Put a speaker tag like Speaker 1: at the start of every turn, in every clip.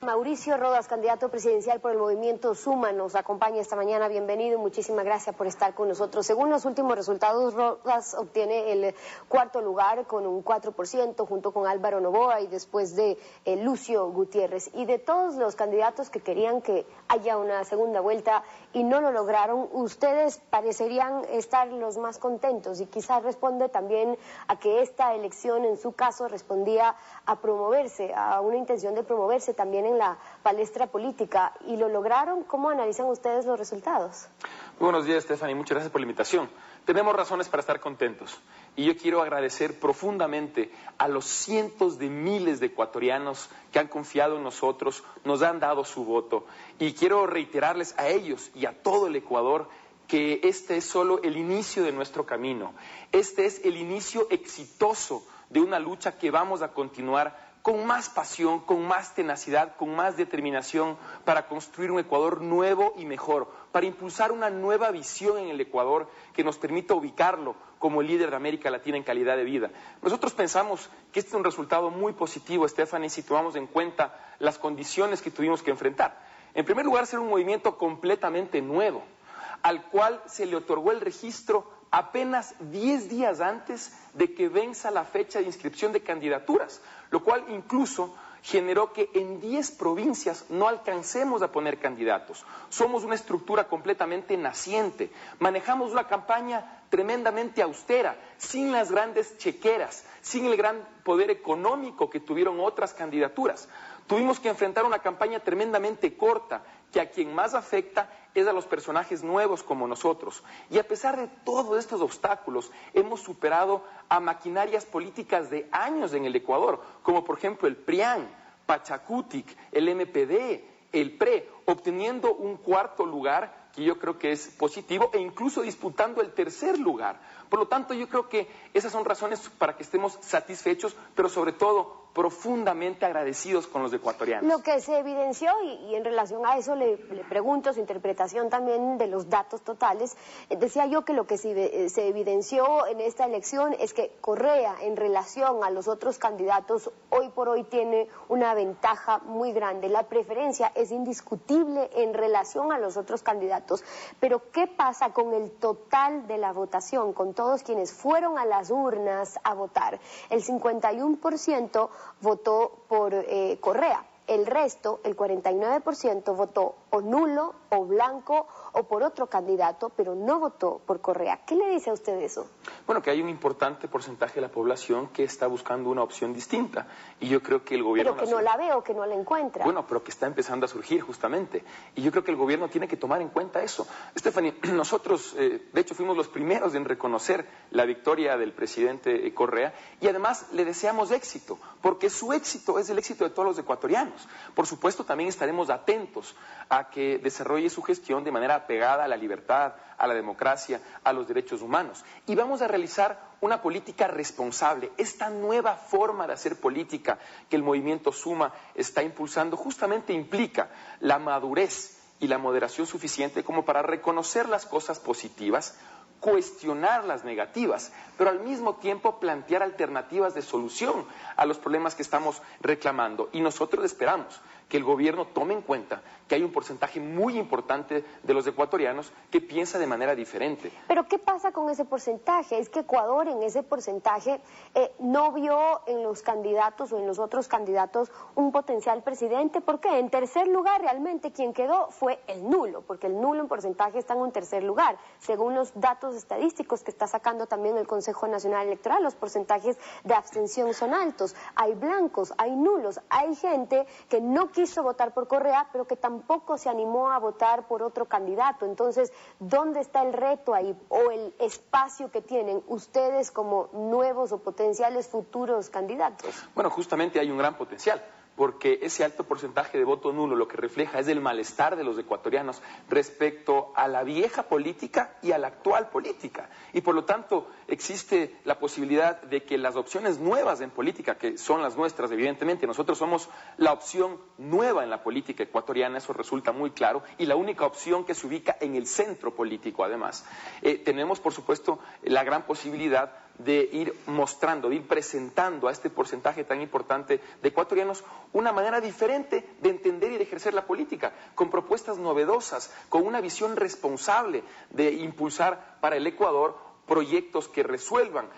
Speaker 1: Mauricio Rodas, candidato presidencial por el Movimiento Suma, nos acompaña esta mañana. Bienvenido, muchísimas gracias por estar con nosotros. Según los últimos resultados, Rodas obtiene el cuarto lugar con un 4%, junto con Álvaro Noboa y después de Lucio Gutiérrez. Y de todos los candidatos que querían que haya una segunda vuelta y no lo lograron, ustedes parecerían estar los más contentos, y quizás responde también a que esta elección, en su caso, respondía a promoverse, a una intención de promoverse también en la palestra política, y lo lograron. ¿Cómo analizan ustedes los resultados?
Speaker 2: Muy buenos días, Stephanie, muchas gracias por la invitación. Tenemos razones para estar contentos, y yo quiero agradecer profundamente a los cientos de miles de ecuatorianos que han confiado en nosotros, nos han dado su voto, y quiero reiterarles a ellos y a todo el Ecuador que este es solo el inicio de nuestro camino. Este es el inicio exitoso de una lucha que vamos a continuar con más pasión, con más tenacidad, con más determinación, para construir un Ecuador nuevo y mejor, para impulsar una nueva visión en el Ecuador que nos permita ubicarlo como el líder de América Latina en calidad de vida. Nosotros pensamos que este es un resultado muy positivo, Stephanie, si tomamos en cuenta las condiciones que tuvimos que enfrentar. En primer lugar, ser un movimiento completamente nuevo, al cual se le otorgó el registro apenas 10 días antes de que venza la fecha de inscripción de candidaturas, lo cual incluso generó que en 10 provincias no alcancemos a poner candidatos. Somos una estructura completamente naciente, manejamos una campaña tremendamente austera, sin las grandes chequeras, sin el gran poder económico que tuvieron otras candidaturas. Tuvimos que enfrentar una campaña tremendamente corta, que a quien más afecta es a los personajes nuevos como nosotros. Y a pesar de todos estos obstáculos, hemos superado a maquinarias políticas de años en el Ecuador, como por ejemplo el PRIAN, Pachacutic, el MPD, el PRE, obteniendo un cuarto lugar, que yo creo que es positivo, e incluso disputando el tercer lugar. Por lo tanto, yo creo que esas son razones para que estemos satisfechos, pero sobre todo profundamente agradecidos con los ecuatorianos.
Speaker 1: Lo que se evidenció, y en relación a eso le pregunto su interpretación también de los datos totales, decía yo que lo que se evidenció en esta elección es que Correa, en relación a los otros candidatos, hoy por hoy tiene una ventaja muy grande. La preferencia es indiscutible en relación a los otros candidatos, pero ¿qué pasa con el total de la votación, con todos quienes fueron a las urnas a votar? El 51% votó por Correa. El resto, el 49%, votó o nulo, o blanco, o por otro candidato, pero no votó por Correa. ¿Qué le dice a usted eso?
Speaker 2: Bueno, que hay un importante porcentaje de la población que está buscando una opción distinta, y yo creo que el gobierno...
Speaker 1: Pero que no la ve o que no la encuentra.
Speaker 2: Bueno, pero que está empezando a surgir justamente, y yo creo que el gobierno tiene que tomar en cuenta eso. Stephanie, nosotros, de hecho, fuimos los primeros en reconocer la victoria del presidente Correa, y además le deseamos éxito, porque su éxito es el éxito de todos los ecuatorianos. Por supuesto, también estaremos atentos a que desarrolle su gestión de manera apegada a la libertad, a la democracia, a los derechos humanos. Y vamos a realizar una política responsable. Esta nueva forma de hacer política que el movimiento Suma está impulsando justamente implica la madurez y la moderación suficiente como para reconocer las cosas positivas, cuestionar las negativas, pero al mismo tiempo plantear alternativas de solución a los problemas que estamos reclamando. Y nosotros esperamos que el gobierno tome en cuenta que hay un porcentaje muy importante de los ecuatorianos que piensa de manera diferente.
Speaker 1: Pero ¿qué pasa con ese porcentaje? Es que Ecuador en ese porcentaje no vio en los candidatos o en los otros candidatos un potencial presidente. ¿Por qué? En tercer lugar, realmente quien quedó fue el nulo, porque el nulo en porcentaje está en un tercer lugar. Según los datos estadísticos que está sacando también el Consejo Nacional Electoral, los porcentajes de abstención son altos. Hay blancos, hay nulos, hay gente que no quiso votar por Correa, pero que tampoco se animó a votar por otro candidato. Entonces, ¿dónde está el reto ahí, o el espacio que tienen ustedes como nuevos o potenciales futuros candidatos?
Speaker 2: Bueno, justamente hay un gran potencial, porque ese alto porcentaje de voto nulo lo que refleja es el malestar de los ecuatorianos respecto a la vieja política y a la actual política. Y por lo tanto existe la posibilidad de que las opciones nuevas en política, que son las nuestras evidentemente, nosotros somos la opción nueva en la política ecuatoriana, eso resulta muy claro, y la única opción que se ubica en el centro político además. Tenemos por supuesto la gran posibilidad de ir mostrando, de ir presentando a este porcentaje tan importante de ecuatorianos una manera diferente de entender y de ejercer la política, con propuestas novedosas, con una visión responsable de impulsar para el Ecuador proyectos que resuelvan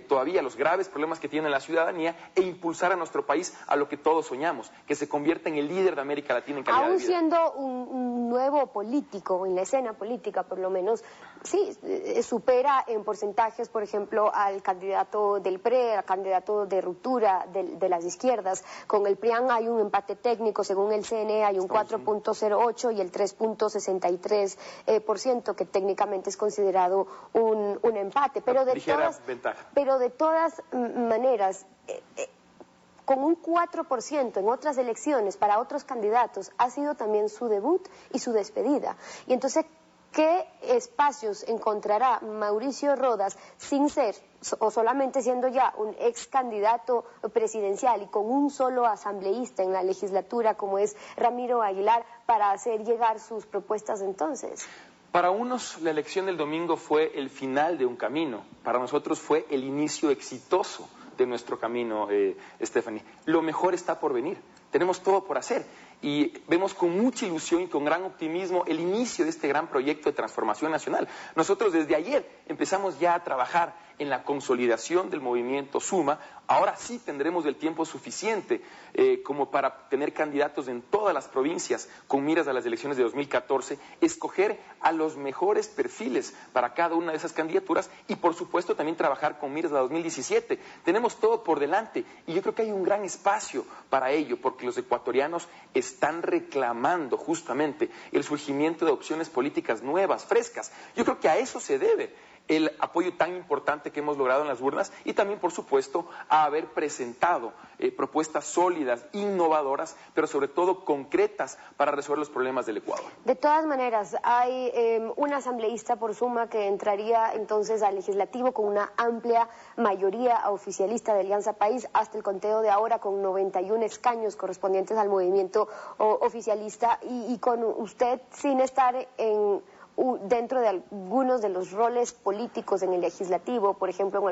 Speaker 2: todavía los graves problemas que tiene la ciudadanía e impulsar a nuestro país a lo que todos soñamos, que se convierta en el líder de América Latina en calidad de vida.
Speaker 1: Aún siendo un nuevo político, en la escena política por lo menos, sí, supera en porcentajes, por ejemplo, al candidato del PRE, al candidato de ruptura de las izquierdas. Con el PRIAN hay un empate técnico, según el CNE hay un 4.08 y el 3.63%, que técnicamente es considerado un empate, pero de todas maneras, con un 4% en otras elecciones para otros candidatos ha sido también su debut y su despedida. Y entonces, ¿qué espacios encontrará Mauricio Rodas sin ser o solamente siendo ya un ex candidato presidencial y con un solo asambleísta en la legislatura como es Ramiro Aguilar para hacer llegar sus propuestas entonces?
Speaker 2: Para unos la elección del domingo fue el final de un camino, para nosotros fue el inicio exitoso de nuestro camino, Stephanie. Lo mejor está por venir, tenemos todo por hacer y vemos con mucha ilusión y con gran optimismo el inicio de este gran proyecto de transformación nacional. Nosotros desde ayer empezamos ya a trabajar en la consolidación del movimiento Suma. Ahora sí tendremos el tiempo suficiente como para tener candidatos en todas las provincias con miras a las elecciones de 2014, escoger a los mejores perfiles para cada una de esas candidaturas y por supuesto también trabajar con miras a 2017. Tenemos todo por delante y yo creo que hay un gran espacio para ello porque los ecuatorianos están reclamando justamente el surgimiento de opciones políticas nuevas, frescas. Yo creo que a eso se debe el apoyo tan importante que hemos logrado en las urnas y también, por supuesto, a haber presentado propuestas sólidas, innovadoras, pero sobre todo concretas para resolver los problemas del Ecuador.
Speaker 1: De todas maneras, hay un asambleísta por Suma que entraría entonces al legislativo con una amplia mayoría oficialista de Alianza País hasta el conteo de ahora con 91 escaños correspondientes al movimiento oficialista y con usted sin estar dentro de algunos de los roles políticos en el legislativo, por ejemplo,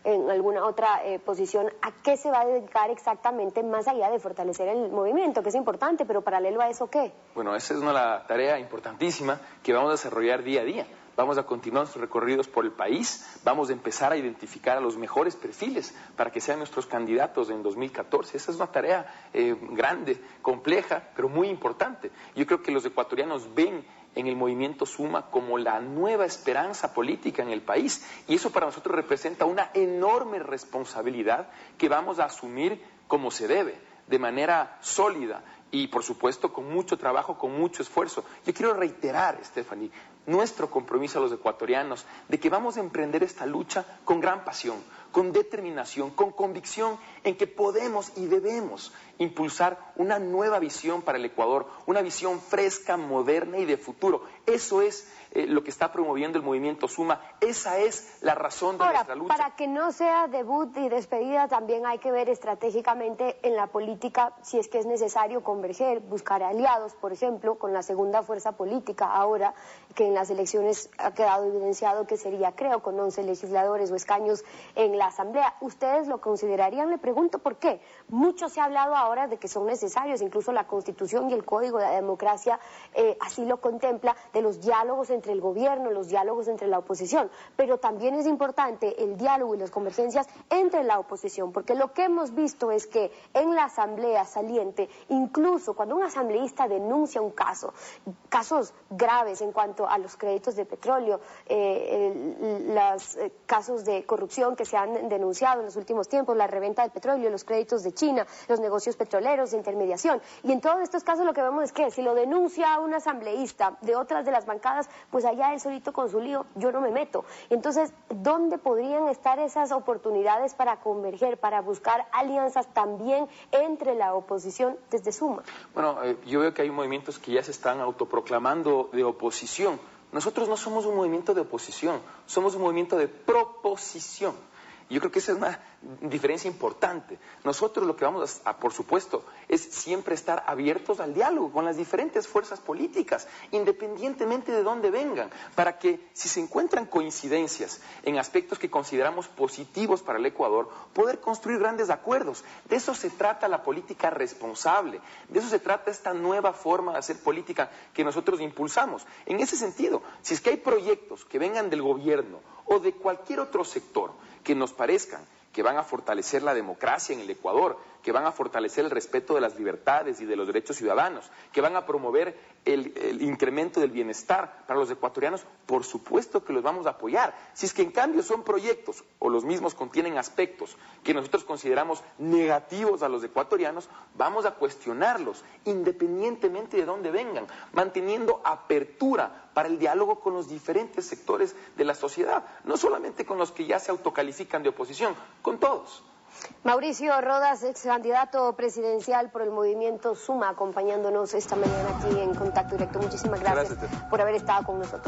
Speaker 1: en alguna otra posición, ¿a qué se va a dedicar exactamente más allá de fortalecer el movimiento, que es importante, pero paralelo a eso, qué?
Speaker 2: Bueno, esa es una tarea importantísima que vamos a desarrollar día a día. Vamos a continuar nuestros recorridos por el país, vamos a empezar a identificar a los mejores perfiles para que sean nuestros candidatos en 2014. Esa es una tarea grande, compleja, pero muy importante. Yo creo que los ecuatorianos ven en el movimiento Suma como la nueva esperanza política en el país y eso para nosotros representa una enorme responsabilidad que vamos a asumir como se debe, de manera sólida y por supuesto con mucho trabajo, con mucho esfuerzo. Yo quiero reiterar, Stephanie, nuestro compromiso a los ecuatorianos de que vamos a emprender esta lucha con gran pasión, con determinación, con convicción en que podemos y debemos impulsar una nueva visión para el Ecuador, una visión fresca, moderna y de futuro. Eso es lo que está promoviendo el movimiento Suma, esa es la razón de nuestra lucha.
Speaker 1: Para que no sea debut y despedida, también hay que ver estratégicamente en la política si es que es necesario converger, buscar aliados, por ejemplo, con la segunda fuerza política ahora, que en las elecciones ha quedado evidenciado que sería, creo, con 11 legisladores o escaños en la Asamblea. ¿Ustedes lo considerarían? Le pregunto por qué. Mucho se ha hablado ahora de que son necesarios, incluso la Constitución y el Código de la Democracia así lo contempla, de los diálogos entre el gobierno, los diálogos entre la oposición, pero también es importante el diálogo y las convergencias entre la oposición, porque lo que hemos visto es que en la Asamblea saliente, incluso cuando un asambleísta denuncia un caso, casos graves en cuanto a los créditos de petróleo, los casos de corrupción que se han denunciado en los últimos tiempos, la reventa del petróleo, los créditos de China, los negocios petroleros de intermediación, y en todos estos casos lo que vemos es que si lo denuncia un asambleísta de otras de las bancadas, pues allá él solito con su lío, yo no me meto. Entonces, ¿dónde podrían estar esas oportunidades para converger, para buscar alianzas también entre la oposición desde Suma?
Speaker 2: Bueno, yo veo que hay movimientos que ya se están autoproclamando de oposición. Nosotros no somos un movimiento de oposición, somos un movimiento de proposición. Yo creo que esa es una diferencia importante. Nosotros lo que vamos a, por supuesto, es siempre estar abiertos al diálogo con las diferentes fuerzas políticas, independientemente de dónde vengan, para que si se encuentran coincidencias en aspectos que consideramos positivos para el Ecuador, poder construir grandes acuerdos. De eso se trata la política responsable, de eso se trata esta nueva forma de hacer política que nosotros impulsamos. En ese sentido, si es que hay proyectos que vengan del gobierno o de cualquier otro sector que nos parezcan que van a fortalecer la democracia en el Ecuador, que van a fortalecer el respeto de las libertades y de los derechos ciudadanos, que van a promover el incremento del bienestar para los ecuatorianos, por supuesto que los vamos a apoyar. Si es que en cambio son proyectos o los mismos contienen aspectos que nosotros consideramos negativos a los ecuatorianos, vamos a cuestionarlos independientemente de dónde vengan, manteniendo apertura para el diálogo con los diferentes sectores de la sociedad, no solamente con los que ya se autocalifican de oposición, con todos.
Speaker 1: Mauricio Rodas, ex candidato presidencial por el movimiento Suma, acompañándonos esta mañana aquí en Contacto Directo. Muchísimas gracias por haber estado con nosotros.